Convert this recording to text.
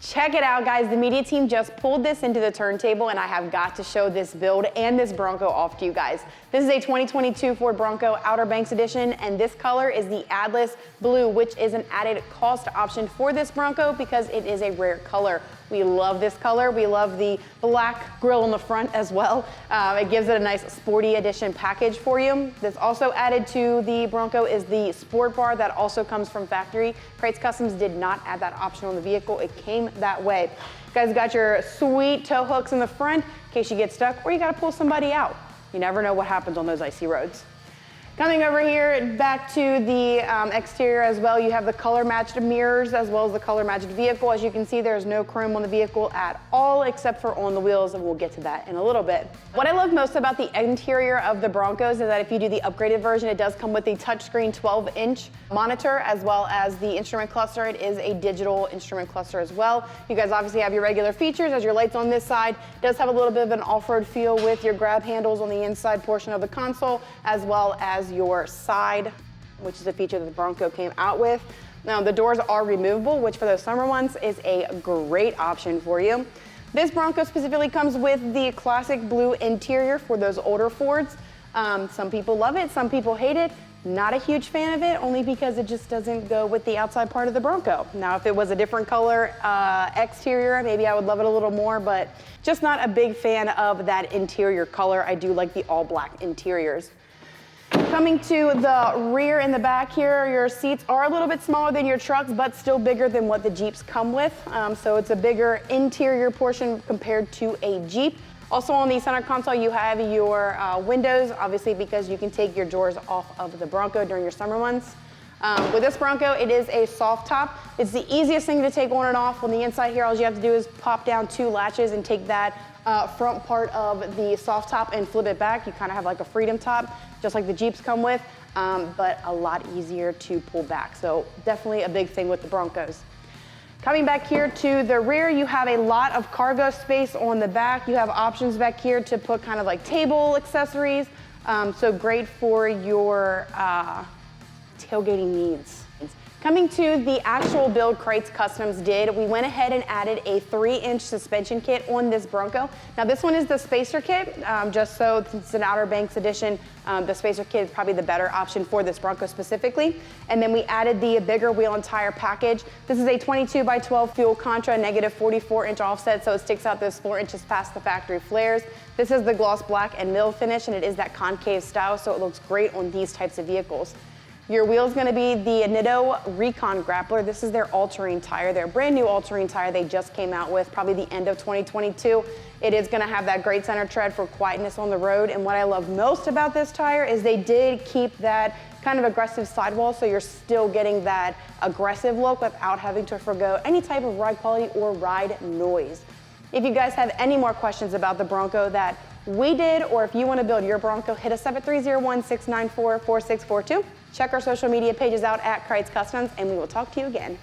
Check it out, guys. The media team just pulled this into the turntable, and I have got to show this build and this Bronco off to you guys. This is a 2022 Ford Bronco Outer Banks Edition, and this color is the Atlas Blue, which is an added cost option for this Bronco because it is a rare color. We love this color. We love the black grille on the front as well. It gives it a nice sporty edition package for you. This also added to the Bronco is the sport bar that also comes from factory. Krietz Customs did not add that option on the vehicle. It came that way. You guys got your sweet tow hooks in the front in case you get stuck or you got to pull somebody out. You never know what happens on those icy roads. Coming over here back to the exterior as well, you have the color matched mirrors as well as the color matched vehicle. As you can see, there's no chrome on the vehicle at all except for on the wheels, and we'll get to that in a little bit. What I love most about the interior of the Broncos is that if you do the upgraded version, it does come with the touchscreen 12-inch monitor as well as the instrument cluster. It is a digital instrument cluster as well. You guys obviously have your regular features as your lights on this side. It does have a little bit of an off-road feel with your grab handles on the inside portion of the console as well as your side, which is a feature that the Bronco came out with. Now the doors are removable, which for those summer ones is a great option for you. This Bronco specifically comes with the classic blue interior for those older Fords. Some people love it, some people hate it. Not a huge fan of it, only because it just doesn't go with the outside part of the Bronco. Now, if it was a different color exterior, maybe I would love it a little more, but just not a big fan of that interior color. I do like the all black interiors. Coming to the rear and the back here, your seats are a little bit smaller than your trucks, but still bigger than what the Jeeps come with. So it's a bigger interior portion compared to a Jeep. Also on the center console, you have your windows, obviously because you can take your drawers off of the Bronco during your summer months. With this Bronco, it is a soft top. It's the easiest thing to take on and off. On the inside here, all you have to do is pop down 2 latches and take that front part of the soft top and flip it back. You kind of have like a freedom top, just like the Jeeps come with, but a lot easier to pull back. So definitely a big thing with the Broncos. Coming back here to the rear, you have a lot of cargo space on the back. You have options back here to put kind of like table accessories. So great for your tailgating needs. Coming to the actual build Krietz Customs did, we went ahead and added a 3-inch suspension kit on this Bronco. Now this one is the spacer kit, just so it's an Outer Banks edition, the spacer kit is probably the better option for this Bronco specifically. And then we added the bigger wheel and tire package. This is a 22x12 fuel contra, negative 44-inch offset, so it sticks out those 4 inches past the factory flares. This is the gloss black and mill finish, and it is that concave style, so it looks great on these types of vehicles. Your wheel is going to be the Nitto Recon Grappler. This is their all-terrain tire, their brand new all-terrain tire they just came out with, probably the end of 2022. It is going to have that great center tread for quietness on the road. And what I love most about this tire is they did keep that kind of aggressive sidewall, so you're still getting that aggressive look without having to forgo any type of ride quality or ride noise. If you guys have any more questions about the Bronco that we did, or if you want to build your Bronco, hit us up at 301-694-4642. Check our social media pages out at Krietz Customs, and we will talk to you again.